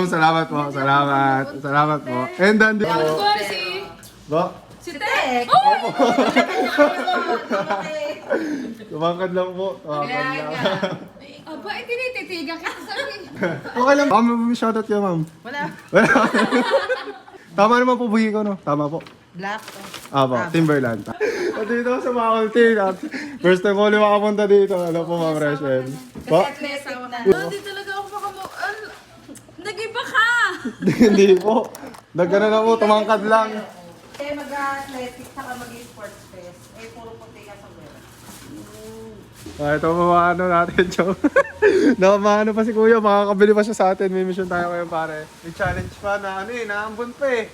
Ma'am, salamat po. Salamat. Salamat po. And then, di po. Ba? Si Tek! Tumangkad lang po. Tumangkad lang. Aba, tinititigan kita sabi. Okay lang. Baka may shoutout kayo, ma'am. Wala. Wala. Tama naman po buhi ko, no? Tama po. Black. Timberland. At dito sa Makulti. First time ko ulit makapunta dito. Ano po, Ma'am Rachel? Po? Hindi talaga ako nag-iba ka! Hindi po. Nagkana na po, tumangkad lang. Mag-athletic saka mag-sports fest. Puro puti ka sa web. Ito pa ano natin, Chong. Nakamaano pa si Kuya, makakabili pa siya sa atin. May mission tayo ngayon, pare. May challenge pa na naambon pa eh.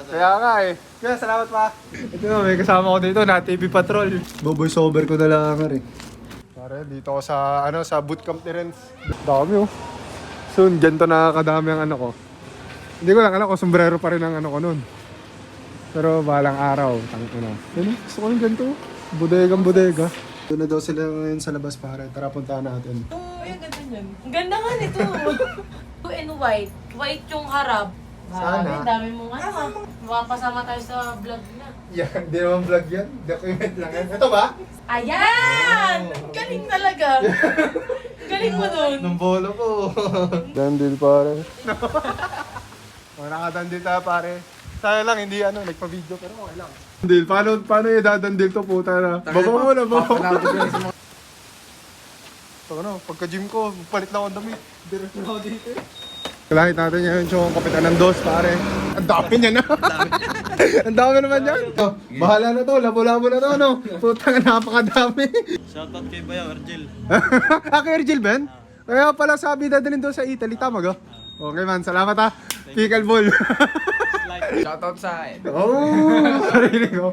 Kaya nga eh. Kaya salamat pa. Ito na, may kasama ko dito na TV Patrol. Boboy sober ko na lang nga rin. Pare, dito ako sa bootcamp ni Renz. Dami oh. Soon, ganito nakakadami ang ano ko. Hindi ko lang alam kung sombrero pa rin ang ano ko nun. Pero balang araw, tangko na. Gusto ko yung ganito. Bodegang bodega. Doon na daw sila ngayon sa labas, pare. Tara, puntahan natin. Oo, yung ganda niyan. Ang ganda nga nito. Blue and white. White yung harap. Sana. Ang dami mong ano. Makapasama tayo sa vlog na. Yan, hindi naman vlog yan. Document lang yan. Ito ba? Ayan! Ang galing talaga. Ang galing mo dun. Nung bolo ko. Dandil, pare. Nakadandil tayo, pare. Sana lang, hindi nagpa-video, pero okay lang. Dandil, paano idadandil to, puta na? Baba mo na, baba mo. Ito pagka-gym ko, palit lang akong damit. Diretso na ako dito eh. Kalahit natin yan yung kapitan ng DOS, pare. Ang dami niya na. Ang dami naman yan. Oh, bahala na to, labo-labo na to, no? Putang napakadami. Shoutout kay Bayaw, Ergel. Kay Ergel, Ben? Kaya pala sabi dadalhin doon sa Italy, tama ga? Okay man, salamat ha. Pickleball. Shoutout sa akin. Oh, sarili ko.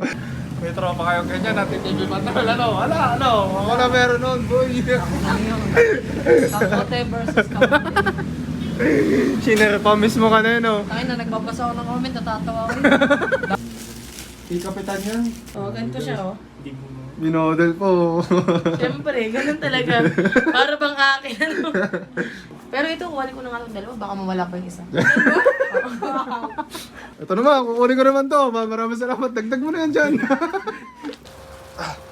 May tropa kayong ganyan, natin TV Patrol, Wala, Ako na meron nun, boy. Kapote versus kapote. Sinare pa mismo ka na yun, oh. Tayo na nagbabasa ako ng comment, natatawa ko. Kapitan yan. Oh, ganito siya oh. Minodel po. Siyempre, ganun talaga. Para bang akin ano. Pero ito, kukunin ko na nga itong dalawa, baka mawala pa yung isa. Ito naman, kukunin ko naman to. Maraming salamat. Dagdag mo na yan dyan.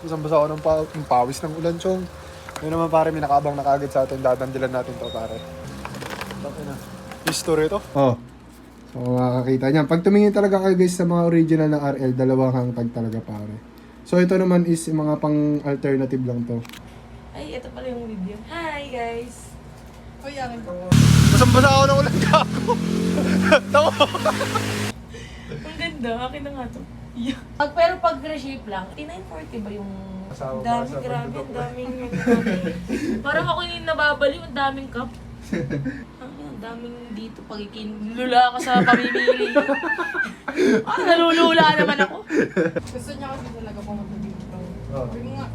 Basa ako ng pawis ng ulan, Chong. Yun naman, pare, may nakaabang na kagad sa atin. Dadandilan natin to, pare. Bakit na? History to? Oh. So, makakakita niyan. Pag tumingin talaga kayo guys sa mga original na RL, dalawang hangtag talaga, pare. So, ito naman is mga pang-alternative lang to. Ay, ito pala yung video. Hi guys! Uy, akin ko. Basang-basa ako ng ulan ka ako. Tawa. Ang ganda, akin na nga to. Yeah. Pero pag reshape lang, 940 ba yung Asawa ba dami, sa grabe, pagdudok ang daming parang ako yung nababaliw, ang daming cup. Ang daming dito pag ikinlula ka sa pamimili. Nalulula naman ako. Gusto niya kasi talaga pumunta dito. Oh. Sabi nga,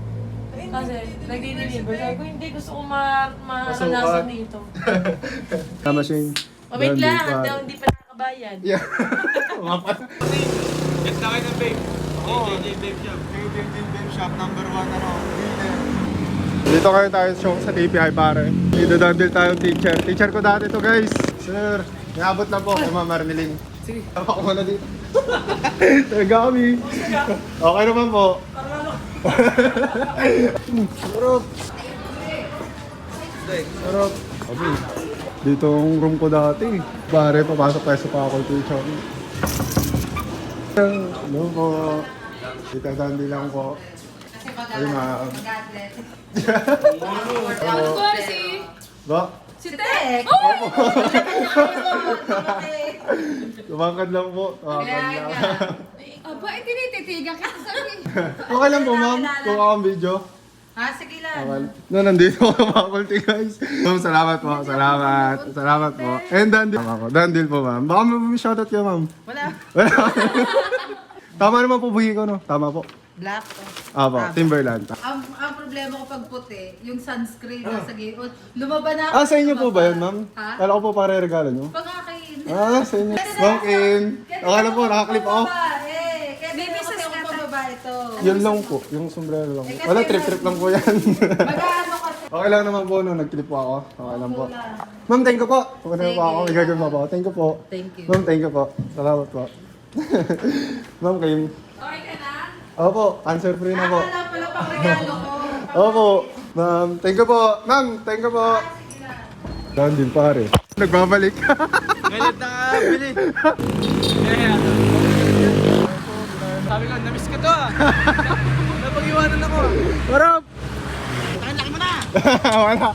Kasi nagdi-deliver. Sabi ko, hindi gusto ko maranasan dito. Tama siya. Wait lang, hindi pa nakakabayad. Yeah. Get na kayo ng babe. JJ Babe Shop. Babe Shop number 1 Dito kayo tayo sa TPI, pare. Dito dandil tayo teacher. Teacher ko dati to, guys. Sir, naabot lang po kay Ma'am Marmeline. Sige. Tama ko muna dito. Tagami. Okay naman po. Sarap. Sarap. Sabi, dito ang room ko dati. Pare, papasok tayo sa faculty shop. Hello po. Dito dandil lang po. Kasi Ay, ma'am. mag-athletic. Ba? si Tek! Tumangkad lang po. Tumangkad lang. Aba, tinititigan kita sabi. Okay lang po, ma'am. Kung ako ang video. Sige lang. Okay. No, nandito ako sa faculty, guys. Ma'am, salamat po. Salamat. Salamat po. And dandil ako. Dandil po, ma'am. Baka may shoutout kayo, ma'am. Wala. Wala. Tama naman po buhi ko, no? Tama po. Black. Timberland. Ang problema ko pag puti, yung sunscreen nasa gilid. Lumaban na ako. Sa inyo po ba yun, ma'am? Ha? Kala ko po para regalo nyo. Pag-akin. Sa inyo. Ma'am Kim. Akala po, nakaklip ako. Kaya baby kasi ako pababa ito. Yun lang po. Yung sombrero lang. Wala, trip-trip lang po yan. Mag-ano kasi. Okay lang naman po nung nag-clip po ako. Okay lang po. Ma'am, thank you po. Pupunta na po ako. May gagawin pa po. Thank you po. Thank you. Ma'am, thank you po. Salamat po. Ma'am, kayo. Okay ka na? Opo, answer free na po. Wala pala pang regalo ko. Opo. Ma'am, thank you po. Ma'am, thank you po. Down din pare. Nagbabalik. Galit na bili. Sabi ko, namiss ko to ah. Napag-iwanan ako. Marap! Laki mo na! Wala.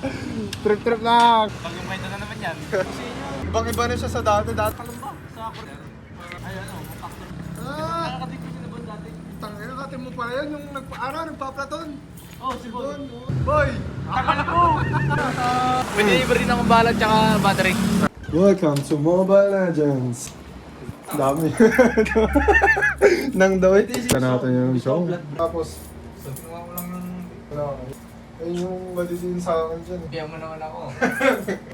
Trip-trip lang. Pag-umpay na naman yan. Ibang-iba na siya sa dati. Dati pa lang ba? Sa ako. Ay ano, factor. Ah! Nakakatik ko din na ba dati? Tangina, katin mo pala yan. Yung nagpa-platon. Oh, si Boy. Boy! Akala ko! Pwede iba rin akong balag tsaka battery. Welcome to Mobile Legends. Dami. Nang daw ito. Natin yung show. Tapos, Kinuha ko lang yung... wala ka. Ayun yung madidiin sa akin dyan. Biyan mo naman ako.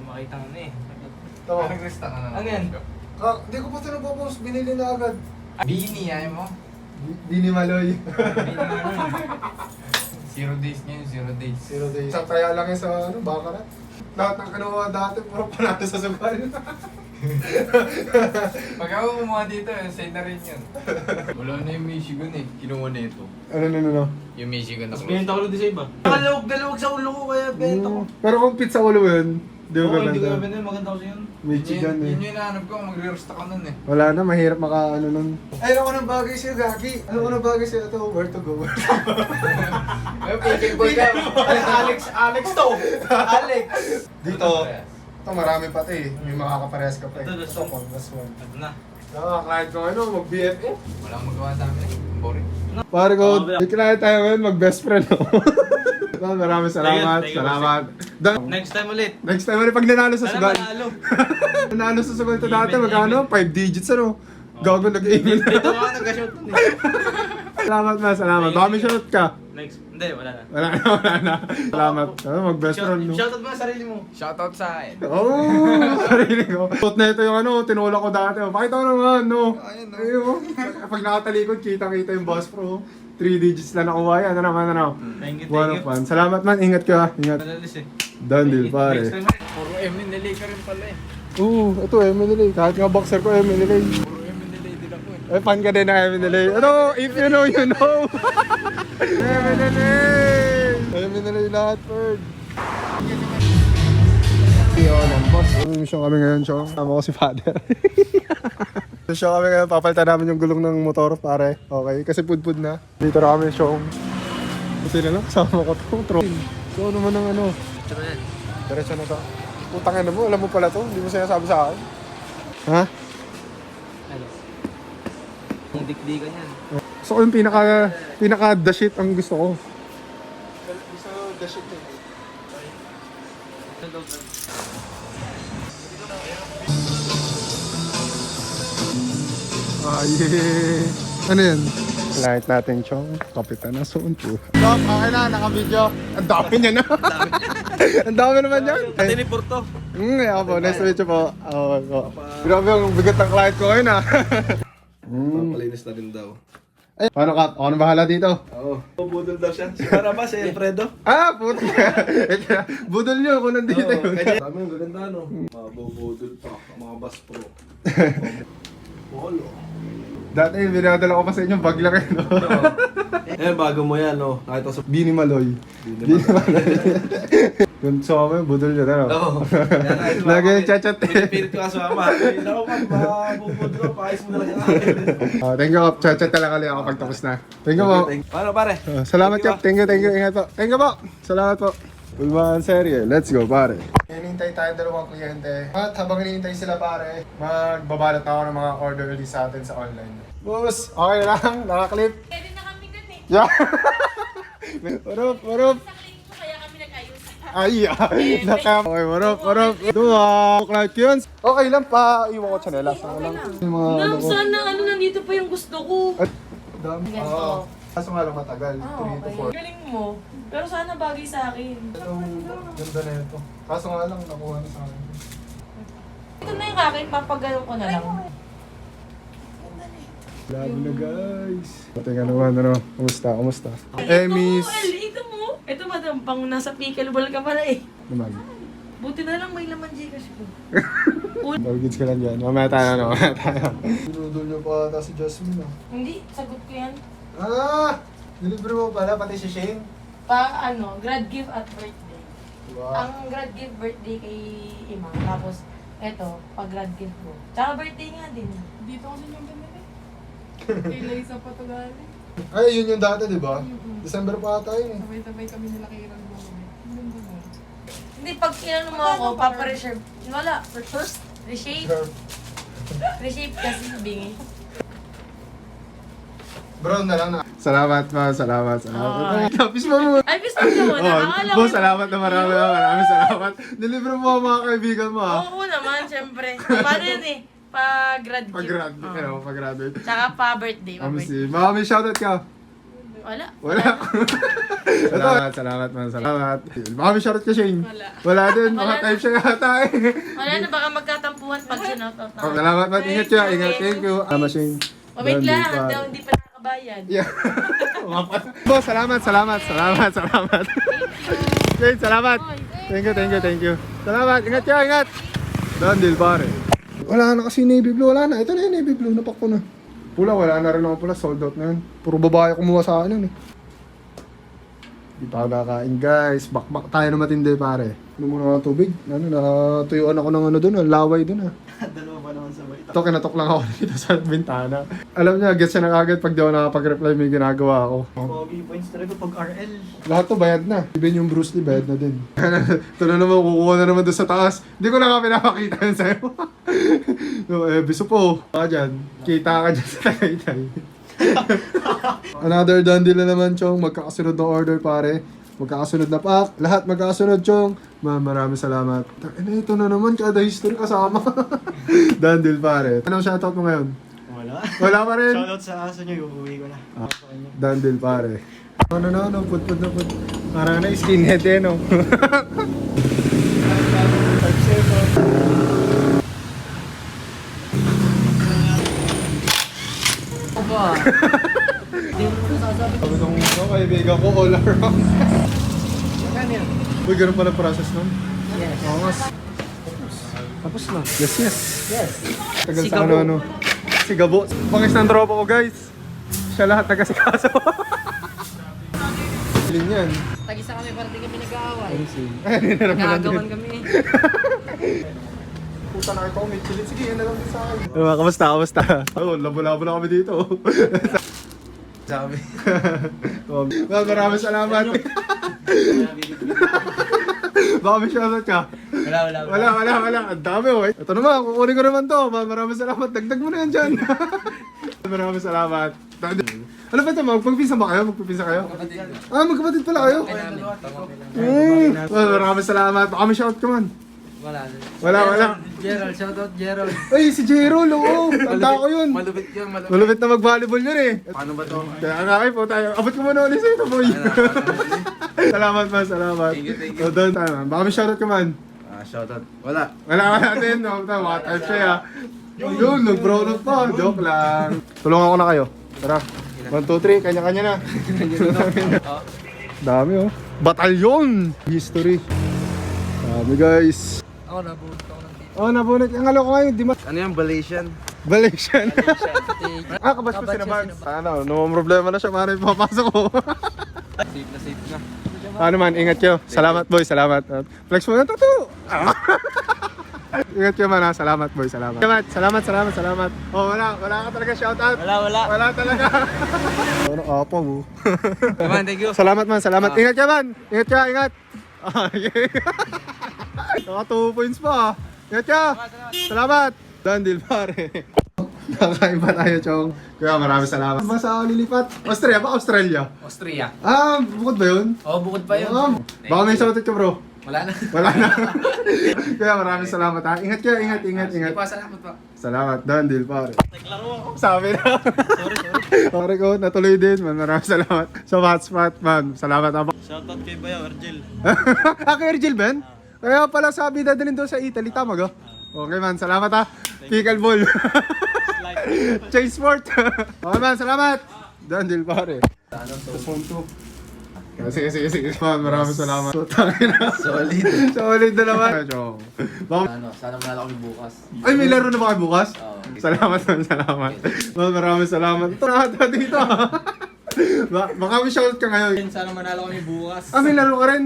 Makita mo na eh. Tama. Nag-resta ka na. Ano yan? Di ko pa ito napopost. Binili na agad. Bini, ayaw mo? Di ni Maloy. Bini nga. 0 days ngayon, 0 days. 0 days. Isang taya lang yun sa Baccarat. Lahat ng kinuha dati, puro panalo sa sugal. Pag ako kumuha dito, side na rin yun. Wala na yung Michigan eh. Kinuha na ito. Ano? Yung Michigan na close. Benta ko lang din sa iba. Dalawag sa ulo ko kaya benta ko. Pero kung pizza ulo yun, di Oo, ba hindi ko ganda? nabenta yun. Maganda ko yun. Michigan Yun eh. yung hinahanap ko, magre-resta ka nun eh. Wala na, mahirap maka ano nun. Ay, alam ko ng bagay sa'yo, Gagi. Alam ko ng bagay sa'yo ito, where to go. Ay, picking ball ka. Alex to! Alex! Dito, ito marami pa ito eh. May makakaparehas ka pa eh. Ito, last one. Last one. Ito na. Client ko ano, mag-BFF. Walang magawa sa amin eh. Ang boring. Pare ko, may client tayo ngayon, mag-best friend. Maraming salamat, Thank you, salamat. Next time ulit. Next time ulit, pag nanalo sa Sana sugal. manalo. Nanalo sa sugal ito dati, Even, magkano? 5 digits ano? Gago nag-even. Dito ka nag-shoot nun eh. Salamat na, salamat. Baka may shoutout ka. Next. Hindi, wala na. Wala na. Salamat. Mag-best friend, no? Shoutout mo ang sarili mo. Shoutout sa akin. Oh, sarili ko. Suot na ito yung ano, tinulak ko dati. Pakita ko naman, no? Ayun, no? Ayun. Pag nakatalikod, kita-kita yung boss pro. 3 digits lang nakuha yan. Ano naman, ano? Thank you, One thank of you. one. Salamat man, ingat ka. Ingat. Malalis eh. Done deal, Next pare. time ulit. Puro M&LA ka rin pala eh. Oo, ito MNLA. Kahit nga boxer ko, MNLA. Puro M&LA din ako eh. Fan ka din na MNLA. Ito, if you know, you know. MNLA! MNLA lahat, Ferd. Yun, ang boss. Mission kami ngayon, Chong. Tama ko si Father. Mission kami ngayon, papalitan namin yung gulong ng motor, pare. Okay, kasi pud-pud na. Dito na kami, Chong. Buti na lang, kasama ko ito. So, ano man ang ano. Diretso na to. Putang ina mo, alam mo pala to. Hindi mo sinasabi sa akin. Ha? Ang dikdikan yan. Gusto ko yung pinaka the shit ang gusto ko. Gusto ko the shit eh. Ah, yeah. Ano yan? Light natin, Chong. Kapitan na soon po. Stop, okay na, naka-video. Ang dami niya na. Ang dami naman yan. Tinipur to. Ako po, nice to meet you po. Po. Grabe ang bigat ng client ko ngayon ah. Papalinis na rin daw. Ay, paano ka? Ako na bahala dito. Oo. Budol daw siya. Si Para ba si Alfredo? Ah, puto ka. Budol nyo kung nandito yun. Dami yung gaganda no. Mabubudol pa. Mga bus pro. Polo. Dati binadala ko pa sa inyo, bag lang eh, no? Eh, bago mo yan no. Nakita ko sa... Bini Maloy. Bini Maloy. Kung sumama yung budol nyo na, no? Oo. Lagi yung chat-chat eh. Pinipilit ko kasama. Ay, naku man, mabubudol. Paayos mo na lang yung akin. Thank you, Kap. Chat-chat talaga ulit ako pag tapos na. Thank you po. Paano pare? Salamat, Kap. Thank you. Ingat po. Thank you po. Salamat po. Ulman serye. Let's go, pare. Hinihintay tayo dalawang kliyente. At habang hinihintay sila, pare, magbabalot na ako ng mga order ulit sa atin sa online. Boss, okay lang. Nakaklip. Pwede na kami dun eh. Yeah. Warap. Sa click mo kaya kami nag-ayos. Ay, okay, warap. Client yun. Okay lang pa. Iwan ko chanelas. Ako lang. Yung mga ano Ma'am, ko. sana ano nandito pa yung gusto ko. At, dami. Yes, Oo. po. Kaso nga lang matagal. 3 to 4. Galing mo. Pero sana bagay sa akin. Itong ganda na ito. Kaso nga lang, nakuha na sa akin. Ito na yung akin, papagalaw ko na lang. Love na guys. Pati nga naman, ano, kumusta? Ito Miss. mo, El, ito mo. Ito madam, pang nasa pickleball ka pala eh. Naman. Buti na lang may laman Gcash ko. Nagigits ka lang dyan. Mamaya tayo, mamaya tayo. Dinudol niyo pa ata si Jasmine ah. Hindi, sagot ko yan. Ah! Deliver mo pala, pati si Shane. Grad gift at birthday. Wow. Ang grad gift birthday kay Ima. Tapos, eto, pag grad gift ko. Tsaka birthday nga din. Dito kasi yung binili. Kay Liza pa to galing. Ay, yun yung dati, di ba? December pa ata yun eh. Sabay-sabay kami nila kay Rag mo. Ganda na. Hindi, pag inano mo ako, papareserve. Wala, first, reshape. Reshape kasi bingi. Brown na lang na. Salamat ma, salamat. Ah. Tapos mo mo. Ay, gusto mo na. Akala ko. Boss, salamat na maraming salamat. Deliver mo ang mga kaibigan mo ah. Oo naman, syempre. Paano yun eh? Pa-grad gift. Pag-graduate, Oo. pero pag-graduate. Tsaka pa-birthday. Pa-birthday. Baka may shoutout ka. Wala. Wala. Salamat man, salamat. Baka may shoutout ka, Shane. Wala. Wala din, Wala mga na. type siya yata eh. Wala na, baka magkatampuhan pag sinoutout na. Oh, salamat man, ingat siya, ingat. Thank you. Shane. Wait lang, Dahil hindi pa nakakabayan. Yeah. Boss, salamat. Shane, salamat. Thank you. Salamat, ingat siya, ingat. Dandil pare. Wala na kasi navy blue, wala na. Ito na yung navy blue, napakpo na. Pula, wala na rin ako pula, sold out na yun. Puro babae kumuha sa akin yun eh. Di pa ako kakain guys, bakbak tayo na matindi pare. Ano muna ng tubig? Natuyuan ako ng ano dun, laway dun ah. Dalawa pa naman sabay. Ito, kinatok lang ako dito sa bintana. Alam niya, gets siya na agad pag di ako nakapag-reply, may ginagawa ako. Pogi points talaga pag RL. Lahat to bayad na. Even yung Bruce Lee, bayad na din. Ito na naman, kukuha na naman doon sa taas. Hindi ko na nga pinapakita yun sa'yo. No, biso po. Baka dyan, kita ka dyan sa Tagaytay. Another done deal na naman, Chong. Magkakasunod na order, pare. Magkakasunod na pack. Lahat magkakasunod, Chong. Maraming salamat. Ito na naman, kada history kasama. Done deal, pare. Anong shoutout mo ngayon? Wala. Wala pa rin. Shoutout sa aso niyo, uuwi ko na. Done deal, pare. Ano, put na put. Parang na skinhead eh, no? Sabi nung kaibigan ko, all around. Uy, ganun pala process nun? Yes. Oo nga. Tapos na. Yes. Tagal sa ano. Sigabo. Pangis ng tropa ko, guys. Siya lahat nagkasikaso. Galing yan. Tag-isa kami para di kami nag-aaway. Nagagawan kami. Puta na ito, may chilit. Sige, yan na lang din sa akin. Kamusta? Oo, labo-labo na kami dito. Sabi. Well, maraming salamat. Baka may shoutout ka. Wala. Ang dami oh. Ito naman, kukunin ko naman to. Maraming salamat. Dagdag mo na yan dyan. Maraming salamat. Ano ba ito? Magpipinsa ba kayo? Magkapatid pala kayo? Maraming salamat. Baka may shoutout ka man. Wala. Gerald, shoutout Gerald. Ay, si Jerol, oo. Tanda ko yun. Malupit yun, malupit. Malupit na mag-volleyball yun eh. Paano ba to? Kaya nga kayo po tayo. Abot ko muna ulit sa ito, boy. Salamat man, salamat. Thank you. O, doon tayo man. Baka may shoutout ka man. Shoutout. Wala. Wala ka natin, no? Mga type siya, ah. Yun, nag-brown up pa. Joke lang. Tulungan ko na kayo. Tara. 1, 2, 3, kanya-kanya na. Dami, oh. Batalyon! History. Dami, guys. Ako nabunod ako ng dito. Oh, nabunot. Ang alo ko ngayon, di ma... Ano yung Malaysian? Malaysian. Kabas pa sinabans. Ano, no problema na siya. Paano ipapasok ko? Safe na. Ano man, ingat kayo. Salamat, boy. Salamat. Flex mo na tattoo. Ingat kayo man, ha. Salamat, boy. Salamat. Salamat. Oh, wala ka talaga shoutout. Wala talaga. Ano, apo mo. Come thank you. Salamat man, salamat. Ingat ka man. Ingat. Naka 2 points pa. Ingat ka. Salamat. Done deal, pare. Nakain pa tayo, Chong. Kaya maraming salamat. Ba sa lilipat? Australia ba? Australia? Bukod ba yun? Oo, bukod pa yun. Baka may shoutout ka, bro. Wala na. Kaya maraming salamat, ha. Ingat ka, ingat. Salamat pa. Salamat, done deal, pare. Naglaro ako. Sabi na. Sorry ko, natuloy din, man. Maraming salamat. Sa hotspot, man. Salamat, ha. Shoutout kay Bayaw, Argel. Kay Ergil, Ben? Kaya pala sabi dadalhin doon sa Italy, tama ga? Okay, man. Salamat, ha. Pickleball. Chase sport. Okay, man. Salamat. Done deal, pare. Sa phone 2. Sige. Man, maraming salamat. Solid. Solid na naman. Chong. Baka... Sana manalo kami bukas. Ay, may laro na ba kayo bukas? Oo. Salamat. Man, maraming salamat. Ito na dito. Baka may shoutout ka ngayon. Sana manalo kami bukas. Ah, may laro ka rin?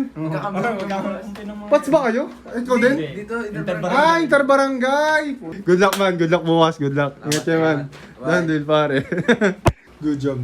Pats ba kayo? Ikaw din? Dito, Ah, interbarangay! Good luck man, good luck bukas, good luck. Ingat kayo man. Dandil pare. Good job.